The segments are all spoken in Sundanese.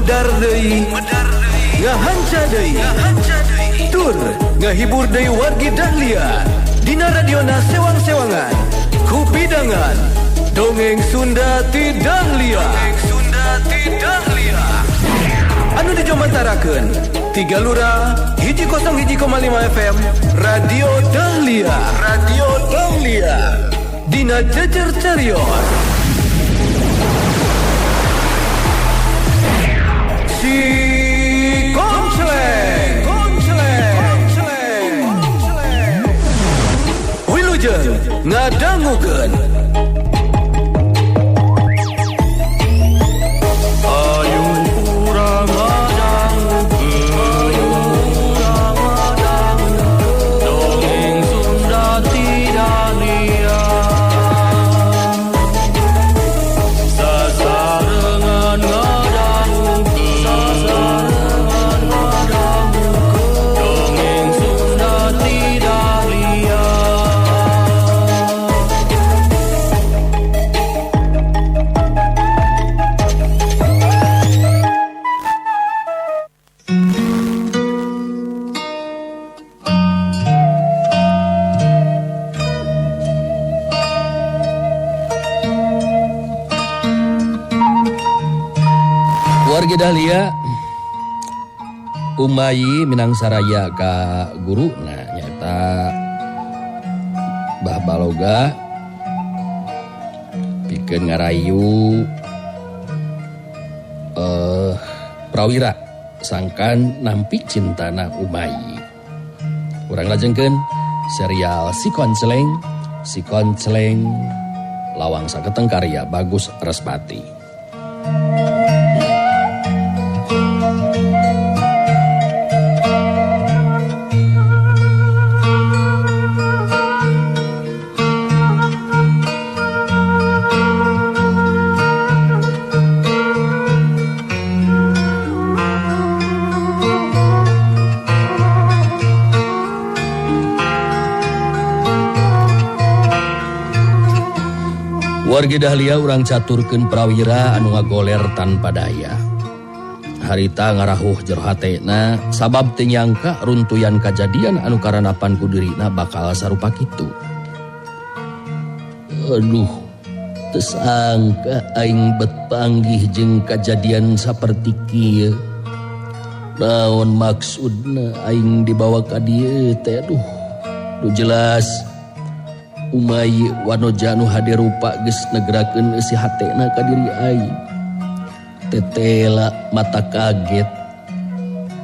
medar deui, ngahanca deui, tur ngahibur deui wargi Dahlia. Dina radiona sewang-sewangan, kupidangan, dongeng Sunda ti Dahlia. Anu dijomantarakeun 3 Lura 101,5 FM Radio Dahlia. Dina jejer carios si Konceleng Wilujeng ngadangukeun warga Dahlia. Umayi minang saraya ka guru nyata Bah Baloga pikeun ngarayu prawira sangkan nampi cintana Umayi. Urang lajengkeun serial Si Konceleng lawang saketeng karya Bagus Respati. Wargi Dahlia urang caturkeun prawira anu ngagoler tanpa daya. Harita ngarahuh jero hatena sabab teu nyangka runtuyan kajadian anu karanapan ku dirina bakal sarupa kitu. Aduh, teu sangka aing bet panggih jeung kajadian saperti kieu. Naon maksudna aing dibawa ka dieu teh? Aduh, jelas Umayi wanoja anu hade rupa geus negerakeun isi hatena ka diri aing. Tetela mata kaget.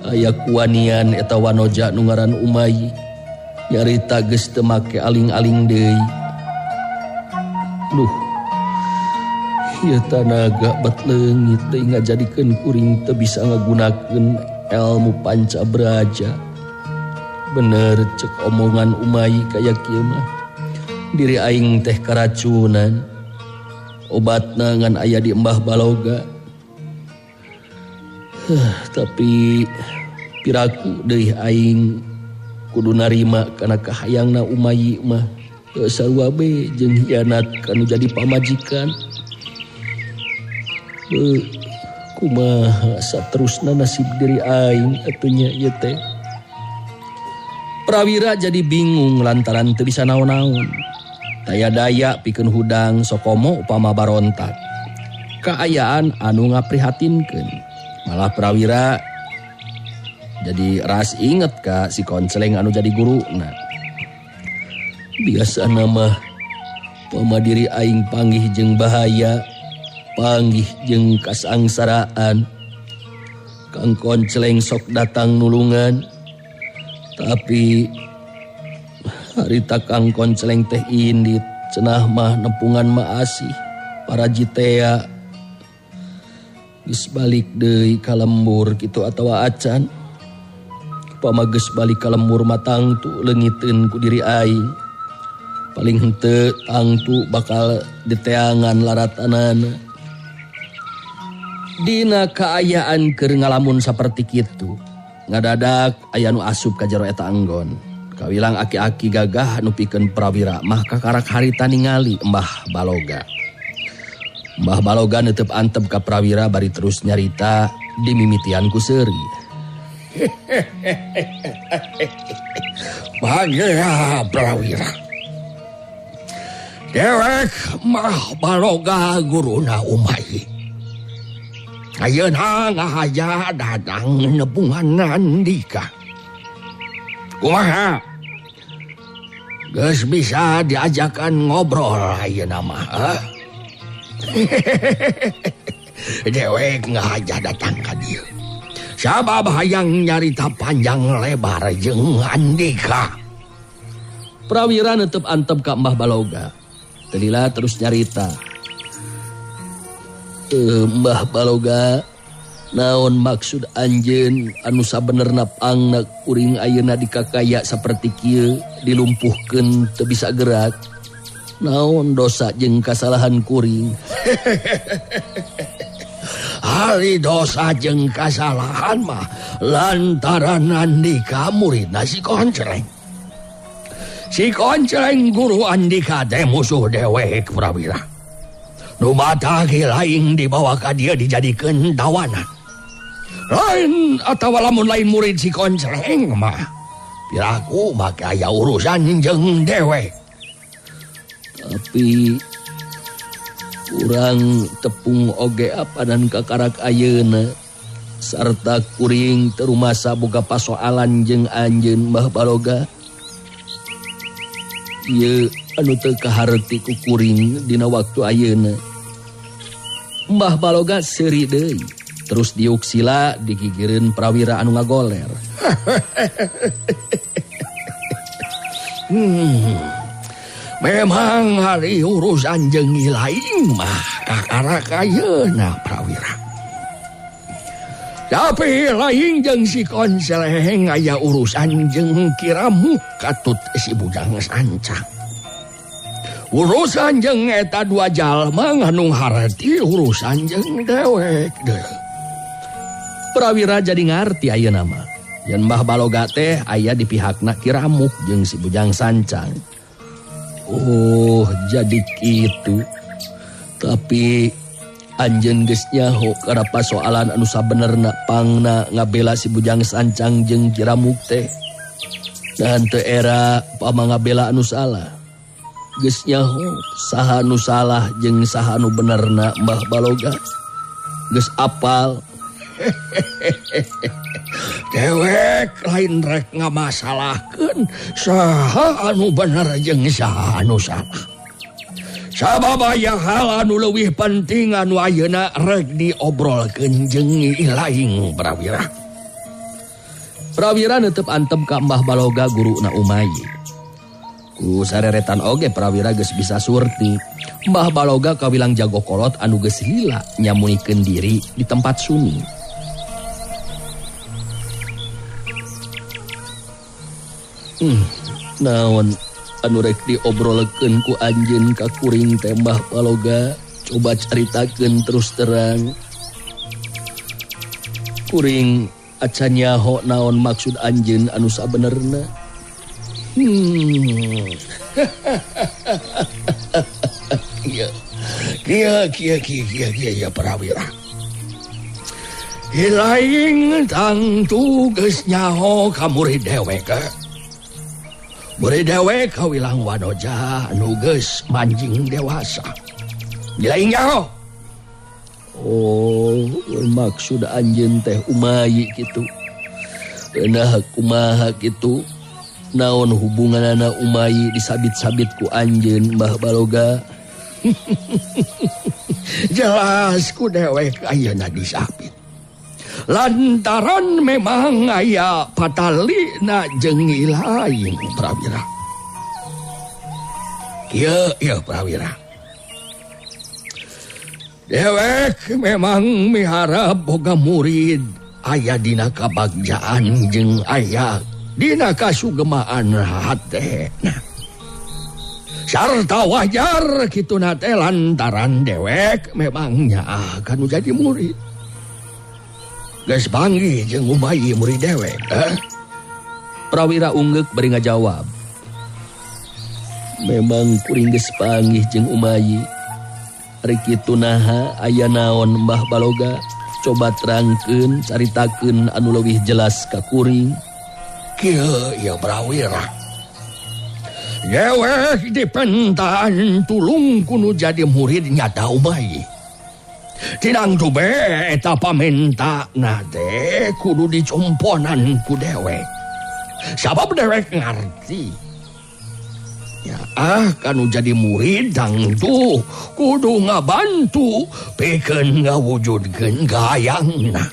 Aya kuanian eta wanoja nu ngaran Umayi. Nyarita geus teu make aling-aling deui. Duh. Ieu tanaga bat leungit deui ngajadikeun kuring teu bisa ngagunakeun ilmu pancabraja. Bener cek omongan Umayi kaya kieu mah. Diri aing teh keracunan. Obatna ngan aya di Mbah Baloga. Tapi piraku deui aing kudu narima kana kahayangna Umayi mah. Sarua be jeung hianat kanu jadi pamajikan. Kumaha saterusna nasib diri aing atunya ieu teh. Prawira jadi bingung lantaran teu bisa naon-naon. Daya daya pikeun hudang sokomo upama barontak. Kaayaan anu ngaprihatinkeun. Malah prawira jadi ras inget ka si Konceleng anu jadi guruna. Biasana mah pama diri aing panggih jeung bahaya, panggih jeung kasangsaraan. Kang Konceleng sok datang nulungan. Tapi harita Kang Konceleng teh indit cenah mah nempungan maasih para jitea geus balik deui ka lembur kitu atawa acan. Upama geus balik ka lembur mah tangtu leungiteun ku diri aing. Paling henteu tangtu bakal diteangan laratanana. Dina kaayaan keur ngalamun saperti kitu, ngadadak aya nu asup ka jero eta anggon. Kawilang aki-aki gagah anu pikeun prawira mah kakarak harita ningali Mbah Baloga. Mbah Baloga neuteup antep ka prawira bari terus nyarita dimimitian ku Seri. Bagea Prawira. Dewek mah baloga guruna Umayi. Ayeuna ngahaja datang nepungan Andika. Kumaha? Geus bisa diajakan ngobrol ayeuna mah. Dewek ngahaja datang ka dieu. Sabab hayang nyarita panjang lebar jeung Andika. Prawira netep antep ka Mbah Baloga. Telila terus nyarita. Mbah Baloga, naon maksud anjeun anu sabenerna pangna kuring ayeuna dikakaya saperti kieu dilumpuhkeun teu bisa gerak? Naon dosa jeung kasalahan kuring? Hari dosa jeung kasalahan mah lantaran Andika muridna si Koncleng. Si Koncleng guru Andika teh musuh dewek Prawira. Nu batagi lain dibawa ka dia dijadikeun dawana. Lain atawa lamun lain murid si Koncleng mah piraku make aya urusan jeung dewek. Tapi urang tepung oge apadan kakarak ayeuna sarta kuring teu rumasa boga pasoalan jeung anjeun Mbah Baloga. Ieu anu teu kaharti ku kuring dina waktu ayeuna. Mbah Baloga seuri deui, terus diuk sila digigireun Prawira anu ngagoler. Memang hari urusan jeung lain mah kakarak ayeuna Prawira. Tapi lain jeung si Koncleng aya urusan jeung Kiramuk katut si Bujang Sancang. Urusan jeung eta dua jalma nganu harti urusan jeung dewek deui. Prawira jadi ngarti ayeuna mah. Yen Mbah Baloga teh aya di pihakna Kiramuk jeung si Bujang Sancang. Oh, jadi kitu. Tapi anjeun geus nyaho kana pasoalan anu sabenerna pangna ngabela si Bujang Sancang jeung Kiramuk teh. Dan teu era pamangabela anu salah. Geus nyaho saha anu salah jeung saha anu benerna Mbah Baloga. Geus apal. Dewek lain rek ngamasalahkeun saha anu bener jeung saha anu salah. Sabab aya hal anu leuwih penting anu ayeuna rek diobrolkeun jeung lain Prawira. Prawira netep antep ka Mbah Baloga guruna Umayi. Ku sareretan oge Prawira geus bisa surti. Mbah Baloga kawilang jago kolot anu geus lila nyamunikeun diri di tempat sunyi. Naon anu rek diobrolkeun ku anjeun ka kuring teh Mbah Baloga, coba caritakeun terus terang. Kuring acan nyaho naon maksud anjeun anu sabenerna. Kia Prawira. Hilaing tangtu geus nyaho ka murid dewek. Murid dewek kawilang wanoja anu geus manjing dewasa. Hilaing nyaho. Oh, maksud anjeun teh Umayi kitu. Nah kumaha kitu? Naon hubunganana Umayi disabit-sabit ku anjeun Mbah Baloga? Jelas ku dewek ayeuna disabit. Lantaran memang aya patalina jeung lain Prawira. Kieu Prawira. Dewek memang miharap boga murid aya dina kabagjaan jeung aya dina kasugemaan hatena. Sarta wajar kitu nate lantaran dewek memangnya akan jadi murid. Geus panggih jeung Umayi murid dewek. Prawira ungeuk bari ngajawab. Memang kuring geus panggih jeung Umayi. Ari kitu naha aya naon Mbah Baloga? coba terangkeun caritakeun anu leuwih jelas ka kuring. Kieu ya Prawira. Dewek dipentaan tulung kudu jadi murid nyata Umayi. Tinang tube eta pamentana teh kudu dicomponan ku dewek. Sabab dewek ngarti. Ya kanu jadi murid tangtu kudu ngabantu pikeun ngawujudkeun gayangna.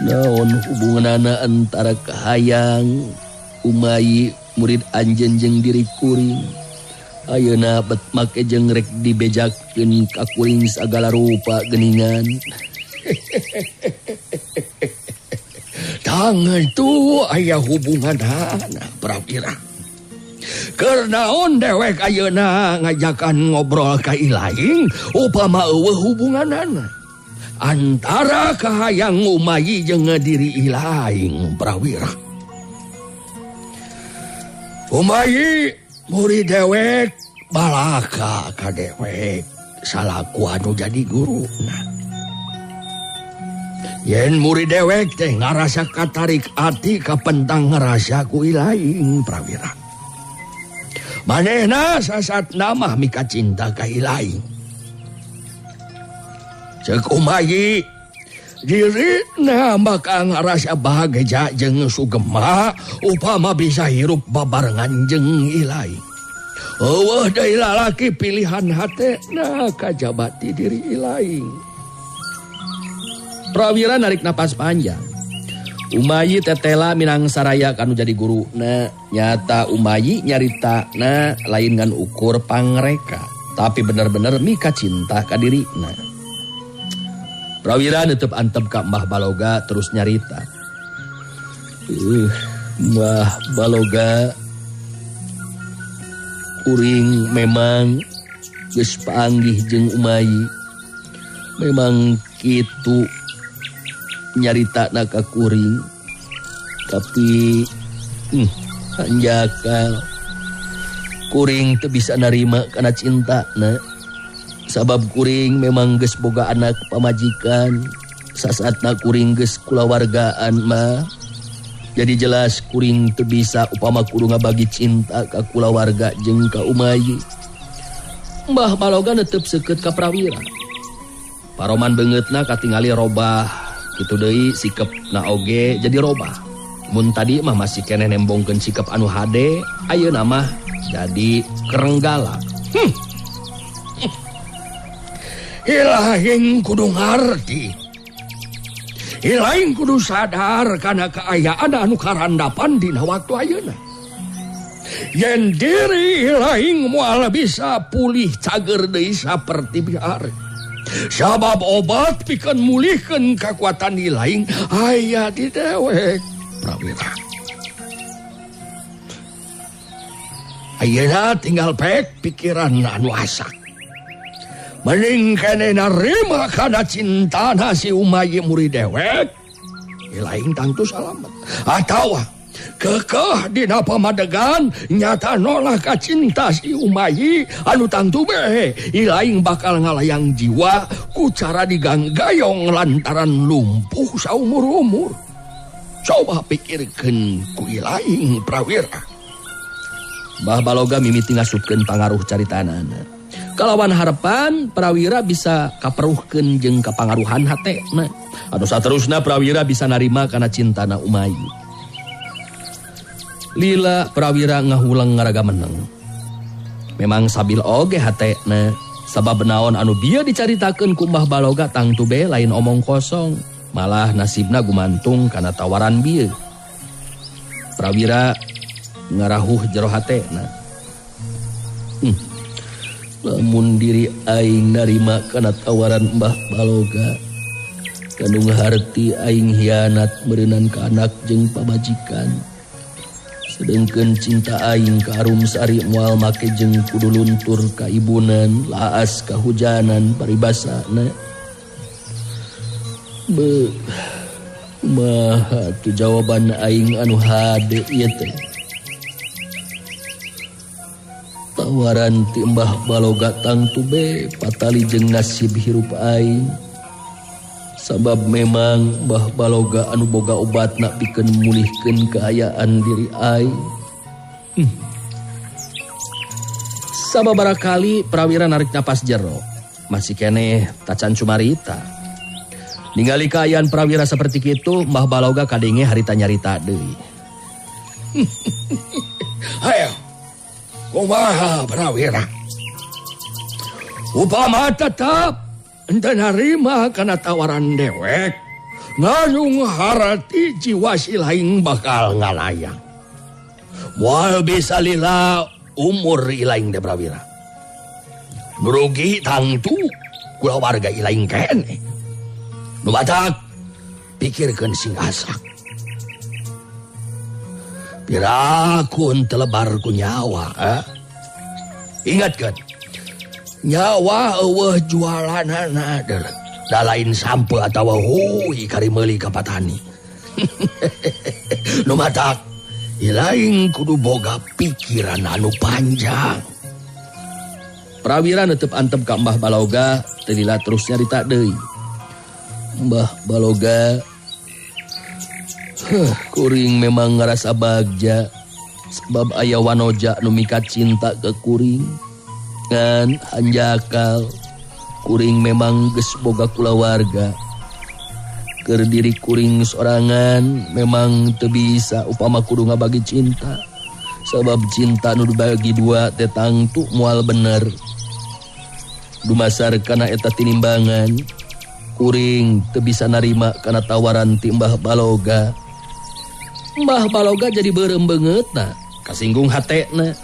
Naon hubunganana antara kahayang Umayi murid anjeun jeung diri kuring. Ayeuna bet make jeung rek dibejakeun ka kuring sagala rupa geuningan. Tang itu aya hubunganna Prawira. Keur naon dewek ayeuna ngajakan ngobrol ka ilaing upama eueuh hubunganana antara kahayang Umayi jeung diri ilaing Prawira. Umayi murid dewek balaka ka dewek salaku anu jadi guruna. Yen murid dewek teh ngarasa katarik ati ka pentang ngarasa ku ilaing Prawira. Manehna sasatna mah mika cinta ka ilaing. Ceuk Umayi dirina bakal ngarasa bahagia jeung sugema upama bisa hirup babarengan jeung ilaing. Eueuh deui lalaki pilihan hatena kajabati diri ilaing. Prawira narik napas panjang. Umayi tetela minang saraya kanu jadi guruna. Nyata Umayi nyaritana lain ngan ukur pangreka, tapi bener-bener mika cinta ka dirina. Prawira neuteub antep ka Mbah Baloga terus nyarita. Mbah Baloga, kuring memang geus panggih jeung Umayi. Memang kitu nyaritana ka kuring. Tapi hanjakal kuring teu bisa narima kana cintana. Sabab kuring memang geus boga anak pamajikan. Sasaatna kuring geus kulawargaan mah. Jadi jelas kuring teu bisa upama kudu ngabagi cinta ka kulawarga jeung ka Umayi. Mbah Baloga neuteub seukeut ka Prawira. Paroman beungeutna katingali robah. Kitu deui sikepna oge jadi robah. Mun tadi mah masih keneh nembongkeun sikep anu hade, ayeuna mah jadi kerenggalak. Ilaing kudu ngarti. Ilaing kudu sadar kana kaayaan anu karandapan dina waktu ayeuna. Yen diri ilaing moal bisa pulih cager deui saperti biar. Sabab obat pikeun mulihkeun kakuatan ilaing aya di dewek Prawira. Ayeuna tinggal pek pikiran anu asak. Mending kene narima kana cintana si Umayi murid dewek, ilaing tangtu salamet. Atawa kekeh dina pamadegan nyata nolak ka cinta si Umayi anu tangtu be ilaing bakal ngalayang jiwa ku cara diganggayong lantaran lumpuh saumur-umur. Coba pikirkeun ku ilaing Prawira. Mbah Baloga mimiti ngasupkeun pangaruh caritanana. Kalawan harapan Prawira bisa kaperuhkeun jeung kapangaruhan hatena. Anu saterusna Prawira bisa narima kana cintana Umayi. Lila Prawira ngahulang ngaraga meneng. Memang sabil oge hatena. Sabab naon anu bieu dicaritakeun ku Mbah Baloga tangtu be lain omong kosong. Malah nasibna gumantung kana tawaran bieu. Prawira ngarahuh jero hatena. Lamun diri aing narima kana tawaran Mbah Baloga, kanu ngaharti aing hianat meureunan ka anak jeung pamajikan. Sedengkeun cinta aing ka Arum Sari moal make jeung kudu luntur ka ibunan, laas kahujanan paribasana. Kumaha tu jawaban aing anu hade ieu teh? tawaran ti Mbah Baloga tangtu be patali jeung nasib hirup aing. Sabab memang Mbah Baloga anu boga obatna pikeun mulihkeun kaayaan diri aing. Sababaraha kali prawira narik napas jero, masih keneh tacan cumarita. Ningali kaayaan prawira saperti kitu, Mbah Baloga kadenge harita nyarita deui. Hayo, kumaha prawira? Upama tetap ente narima kana tawaran dewek, nganu harati jiwa si laing bakal ngalayang. Moal bisa lila umur ilaing de prawira. Nurugi tangtu kula warga ilaing kene. Nu batak pikirkeun sing asak. Pirakun telebar ku nyawa, Ingatkeun, nyawa eueuh jualanana da lain sampe atawa huy kari meuli ka patani. Nu matak ilaing kudu boga pikiran anu panjang. Prawira netep antep ka Mbah Baloga, teu lila terus nyarita deui. Mbah Baloga, kuring memang ngerasa bagja sebab aya wanoja nu mika cinta ke kuring. Ngan hanjakal kuring memang geus boga kulawarga. Keur diri kuring sorangan memang teu bisa upama kudu ngabagi cinta. Sabab cinta nu dibagi dua teh tangtu moal bener. Dumasar kana eta tinimbangan, kuring teu bisa narima kana tawaran ti Mbah Baloga. Mbah Baloga jadi beureum beungeutna, kasinggung hatena.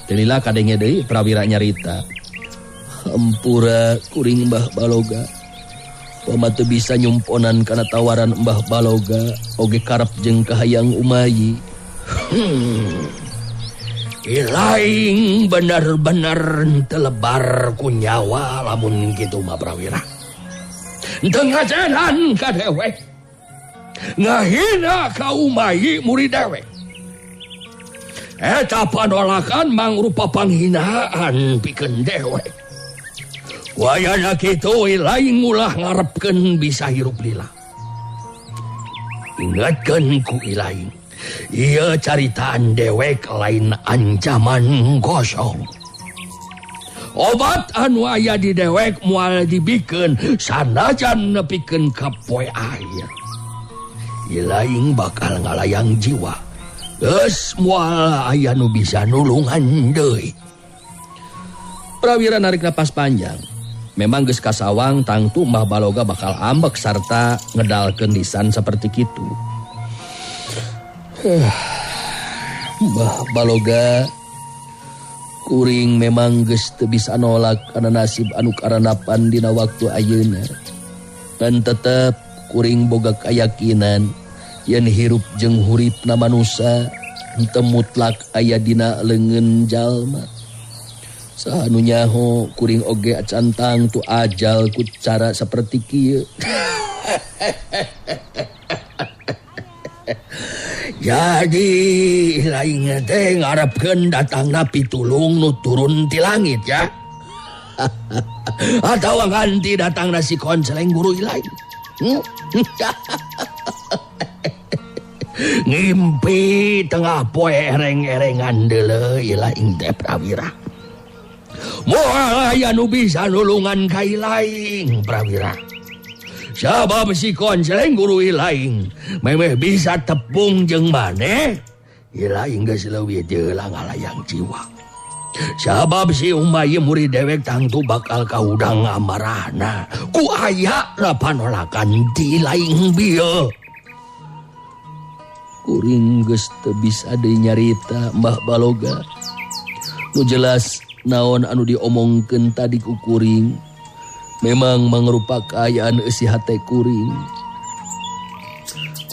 Teu lila kadenge deui prawira nyarita. Hampura kuring Mbah Baloga. Pama teu bisa nyumponan kana tawaran Mbah Baloga, oge karep jeung kahayang umayi. Ilaing bener-bener telebar ku nyawa lamun kitu mah prawira. Teu ngajenan ka dewek. Ngahina ka umayi murid dewek. Eta panolakan mangrupa panghinaan pikeun dewek. Wayana kitu ilaing ulah ngarepkeun bisa hirup lila. Ingatkeun ku ilaing, ieu caritaan dewek lain ancaman kosong. Obat anu aya di dewek moal dibikeun sanajan nepikeun ka poe air. Ilaing bakal ngalayang jiwa. Geus moal aya nu bisa nulungan deui. Prawira narik napas panjang. Memang geus kasawang tangtu Mbah Baloga bakal ambek sarta ngedalkeun lisan saperti kitu. Mbah Baloga, kuring memang geus teu bisa nolak kana nasib anu karanapan dina waktu ayeuna. Dan tetep kuring boga kayakinan yen hirup jeung huripna manusia henteu mutlak aya dina leungeun jalma. Sahanu nyaho kuring oge acan tangtu ajal ku cara saperti kieu. Jadi lain teh ngarepkeun datangna pitulung nu turun ti langit ya. Atawa ganti datangna si konceleng guru ilaing. Ngimpi tengah poe ereng-erengan deuleu ilaing teh prawira. Moal aya nu bisa nulungan ka ilaing prawira. Sabab si konceleng guru ilaing memeh bisa tepung jeung maneh, ilaing geus leuwih teulang ngalayang jiwa. Sabab si umayi murid dewek tangtu bakal kaudang amarahna ku aya na panolakan ti ilaing bieu. Kuring geus teu bisa deui nyarita Mbah Baloga. Nu jelas naon anu diomongkeun tadi ku kuring memang mangrupa kaayaan eusi hate kuring.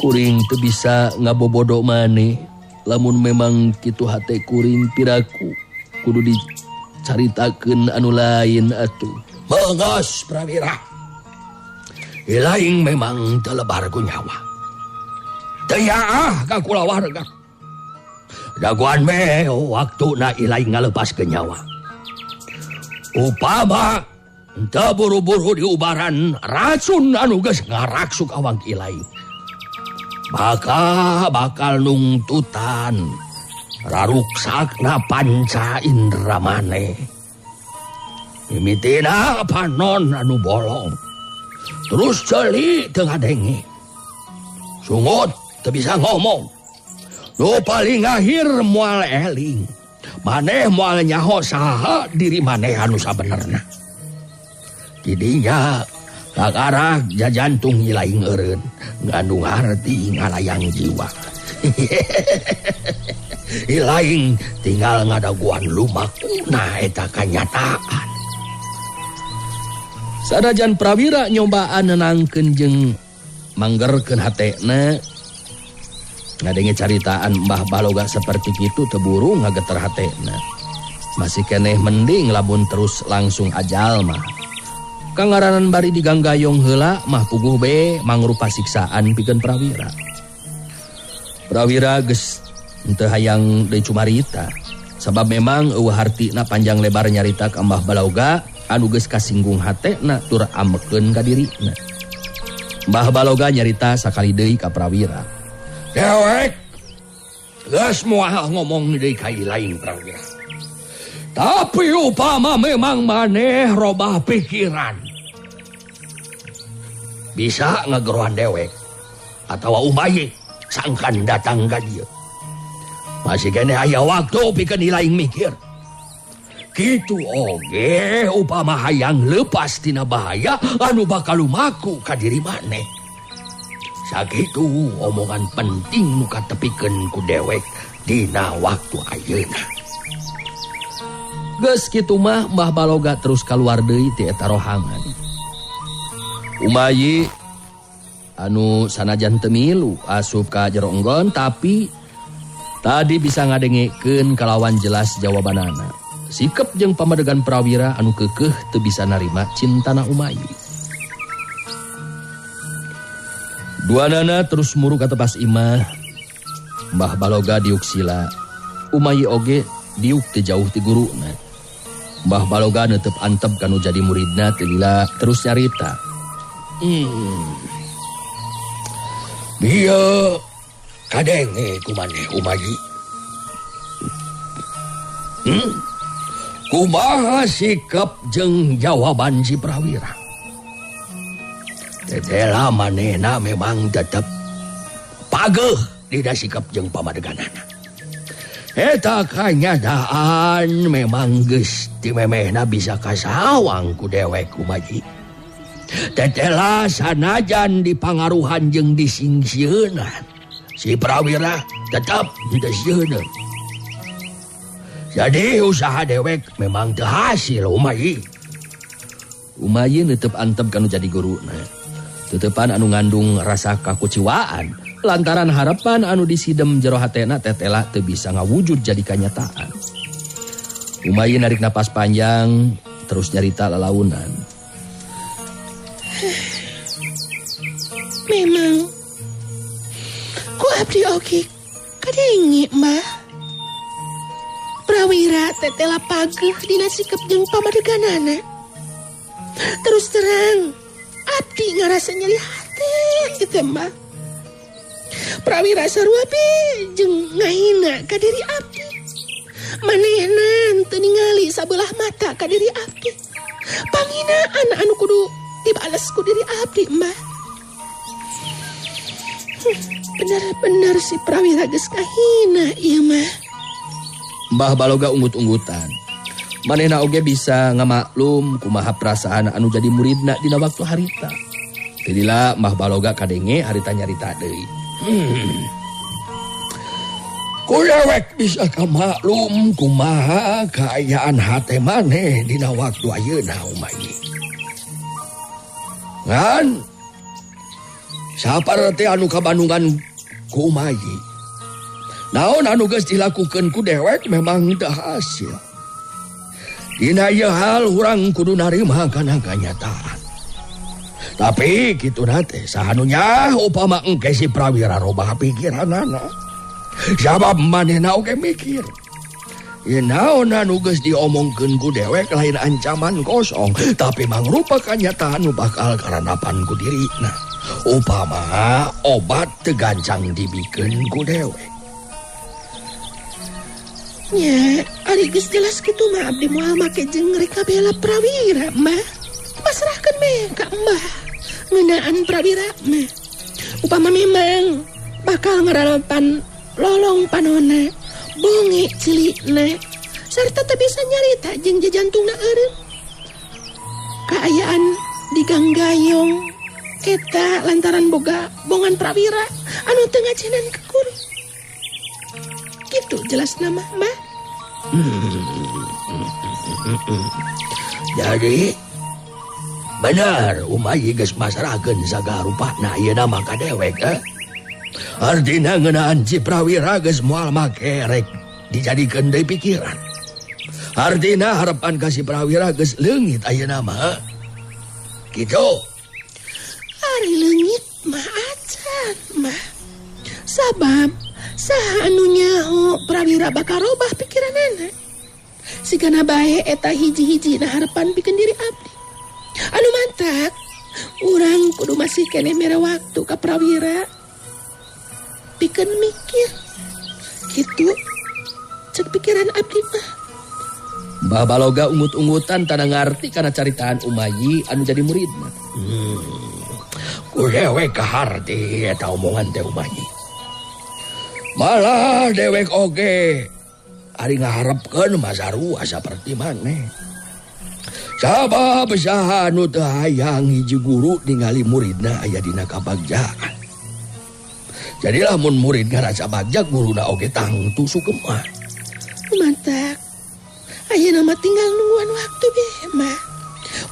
Kuring teu bisa ngabobodo maneh lamun memang kitu hate kuring piraku kudu dicaritakeun anu lain atuh. Beungeus prawira. Ilaing memang teu lebar ku nyawa. Teu yaah ka kulawarga. Daguan me waktuna ilaing ngalepaskeun nyawa. upama teu buru-buru diubaran racun anu geus ngaraksuk awang Ilaing. Bakal nungtutan raruksakna panca indra maneh. Mimitina panon anu bolong. Terus ceuli teu ngadenge. Sungut teu bisa ngomong. Nu paling akhir moal eling. Maneh moal nyaho saha diri maneh anu sabenerna. Didinya kakarag jajantung Ilaing eureun ngandung arti ngalayang jiwa. Ilaing tinggal ngadaguan lumakuna eta kanyataan. Sadajan Prawira nyobaan nenangkeun jeung manggerkeun hatena, ngadenge caritaan Mbah Baloga seperti kitu teu buru ngageter hatena. Masih keneh mending lamun terus langsung ajal mah. Kangaranan bari diganggayong heula mah puguh be mangrupa siksaan pikeun Prawira. Prawira geus teu hayang deui cumarita, sabab memang eueuh hartina panjang lebar nyarita ka Mbah Baloga anu geus kasinggung hatena tur amekeun ka dirina. Mbah Baloga nyarita sakali deui ka Prawira. Dewek, geus moal ngomong deui ka Ilaing Prawira. Tapi upama memang maneh robah pikiran, bisa ngageruan dewek atawa umayi sangkan datang ka dieu. Masih kene aya waktu pikeun Ilaing mikir. Kitu oge upama hayang leupas tina bahaya anu bakal lumaku ka diri maneh. Sakitu omongan penting nu katepikeun ku dewek dina waktu ayeuna. Geus kitu mah Mbah Baloga terus kaluar deui ti eta rohangan. Umayi anu sanajan teu milu asup ka jero enggon tapi tadi bisa ngadengekeun kalawan jelas jawabanana. Sikep jeung pamadegan Prawira anu keukeuh teu bisa narima cintana Umayi. Duanana terus muru ka tepas imah. Mbah Baloga diuk sila. Umayi oge diuk teu jauh ti guruna. Mbah Baloga neuteup antep kanu jadi muridna teu lila terus nyarita. Bieu kadenge kumaneh Umayi. Kumaha sikap jeung jawaban si Prawira? Tetela manehna memang tetep pageuh dina sikap jeung pamadeganana. Eta kanyadaan memang geus ti memehna bisa kasawang ku dewek Umayi. Tetela sanajan dipangaruhan jeung disingsieunna, si Prawira tetap teu sieuneuh. Jadi usaha dewek memang teu hasil Umayi. Umayi neuteup antep kanu jadi guruna. Teutepan anu ngandung rasa kakuciwaan lantaran harapan anu disidem jero hatena tetela teu bisa ngawujud jadi kanyataan. Umayi narik napas panjang terus nyarita lalaunan. Memang ku abdi oge kadenge mah. Prawira tetela pageuh dina sikep jeung pamadeganana. Terus terang abdi ngarasa nyeri hati kitu mah. Prawira sarua be jeung ngahina ka diri abdi. Manehna teu ningali sabelah mata ka diri abdi. Panghinaan anu kudu dibales ku diri abdi mah. Benar-benar si Prawira geus kahina ieu mah. Mbah Baloga unggut-unggutan. Manehna oge bisa ngamaklum kumaha perasaan anu jadi muridna dina waktu harita. Teu lila Mbah Baloga kadenge harita nyarita deui. Ku dewek bisa kamaklum kumaha kaayaan hate maneh dina waktu ayeuna Umayi. Ngan saperti anu kabandungan ku Umayi. Naon anu geus dilakukeun ku dewek memang teu hasil. Dina ieu hal urang kudu narima kana kanyataan. Tapi kituna teh sahanunya upama engke si Prawira robah pikiranana. Sabab manehna oge mikir. Ya naon anu geus diomongkeun ku dewek lain ancaman kosong, tapi mangrupa kanyataan nu bakal karanapan ku dirina. Upama obat teu gancang dibikeun ku dewek. Nya, ari geus jelas kitu mah abdi moal make jeung rek kabela prawira mah. Pasrahkeun we ka Mbah ngeunaan prawira mah. Upama memang bakal ngaralapan lolong panona, bonge cilikna, sarta teu bisa nyarita jeung jajantungna eureum. Kaayaan di Ganggayong eta lantaran boga bongan prawira anu teu ngacenan ka guru. Gitu jelas nama mah. Jadi benar umayi geus masrakeun sagala rupana ieu nama ka dewek. Artina ngeunaan si prawira geus moal make rek dijadikeun deui pikiran. Artina harapan ka si prawira geus leungit ayeuna mah. Kitu. Ari leungit mah acan mah. Sabab saha anu nyaho prawira bakal robah pikiranana. Sigana bae eta hiji-hiji na harapan pikeun diri abdi. Anu mantak, urang kudu masih keneh mere waktu ka prawira pikeun mikir. Kitu cek pikiran abdi mah. Mbah Baloga ungut-ungutan tanda ngarti kana caritaan Umayi anu jadi muridna. Ku dewek kaharti eta omongan teh Umayi. Malah dewek oge ari ngaharepkeun masarua saperti maneh. Sabab saha anu teu hayang hiji guru ningali muridna aya dina kabagjaan. Jadi lamun murid ngarasa bagja guruna oge tangtu sukemah. Mantak. Ayeuna mah tinggal nungguan waktu be mah.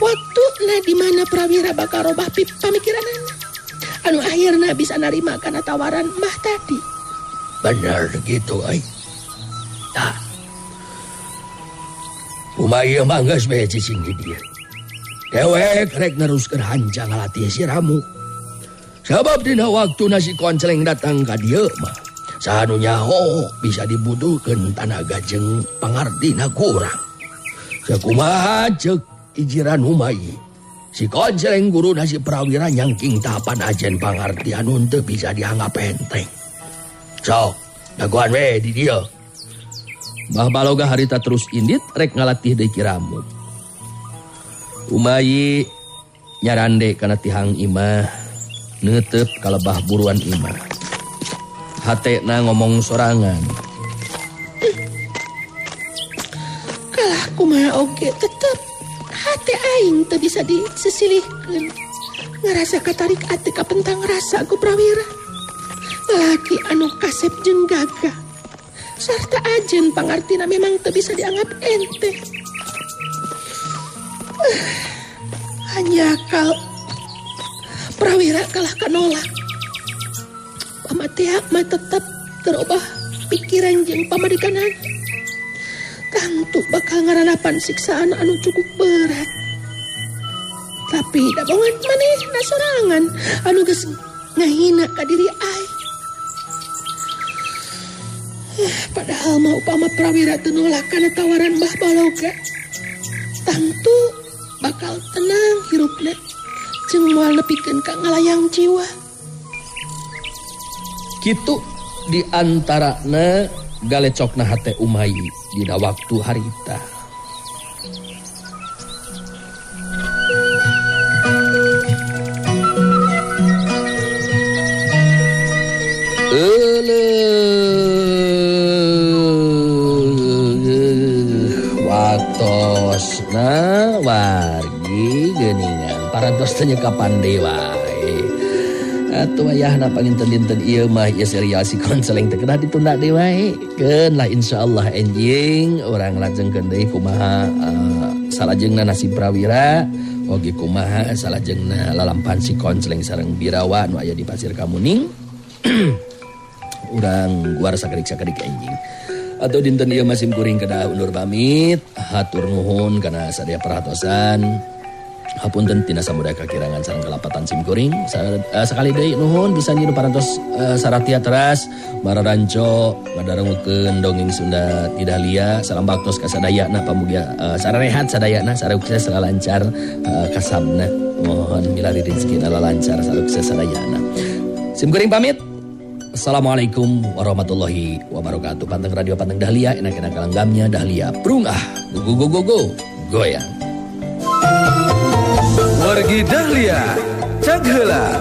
Waktuna di mana prawira bakal robah pamikiranana. Anu akhirna bisa narima kana tawaran mah tadi. Bener gitu ay. Tah. Umayi mah geus bae cicing di dieu. Dewek rek neruskeun hancang ngalatih si Ramu. Sabab dina waktuna si Konceleng datang ka dieu mah sanu nyaho bisa dibutuhkeun tanaga jeung pangartina kurang. Sakumaha ceuk ijiran Umayi. Si Konceleng guruna si prawira nyangking tahapan ajen pangartian anu teu bisa dianggap enteng. Sok, daguan we di dieu. Mbah Baloga harita terus indit rek ngalatih deui Kiramu. Umayi nyarande kana tihang imah neuteup kalebah buruan imah. Hatena ngomong sorangan. Kalah kumaha oge tetep hate aing teu bisa disesilihkeun. Ngarasa katarik ati ka pentang rasa ku prawira. Laki anu kasep jeung gagah. Sarta ajen pangartina memang teu bisa dianggap enteng. Hanya kal prawira kalah kanolak. Pamatea mah tetap terubah pikiran jeung pamadikanan. Tangtu bakal ngaranapan siksaan anu cukup berat. Tapi dabongan manehna sorangan anu geus ngahina ka diri aing. Padahal mah upama prawira teu nolak kana tawaran Mbah Baloga, tangtu bakal tenang hirupna jeung moal nepikeun ka ngalayang jiwa. Kitu di antarana galecokna hate Umayi dina waktu harita. Waktosna wargi geuningan parantos teh kapan dewa. Atuh ayahna panginten-dinten ieu mah ieu serial si Konceleng teh kedah ditunda deui wae. Keun lah insyaallah enjing urang lajengkeun deui kumaha salajengna nasib prawira oge kumaha salajengna lalampahan si Konceleng sareng Birawa nu aya di Pasir Kamuning. Urang guar sakedik-sakedik enjing. Atuh dinten ieu masim kuring kedah undur pamit, hatur nuhun kana sadaya perhatosan. Hapunten tina samudaya kakirangan sareng kelapatan simkuring. Sakali deui nuhun pisan jeung parantos saratia teras mararanco ngadarengkeun dongeng Sunda Ti Dahlia salam baktos ka sadayana pamugia sarehat sadayana sarukses lancar kasabna. Mohon milari rezekina lancar sarukses sadayana. Simkuring pamit. Assalamualaikum warahmatullahi wabarakatuh. Panteng radio Panteng Dahlia enak-enak kalanggamnya Dahlia prungah go goyang. Wargi Dahlia cag heula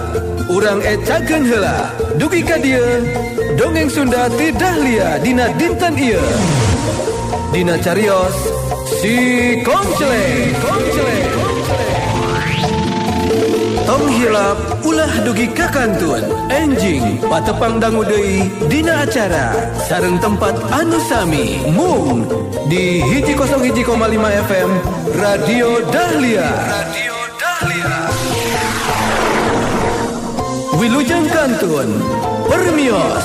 urang cageun heula dugi ka dieu dongeng Sunda Ti Dahlia dina dinten ieu dina carios si Konceleng tong hilap ulah dugi ka kantun enjing patepang dangu deui dina acara sareng tempat anu sami mung di 101,5 FM Radio Dahlia. Wilujeng Kantun Permios.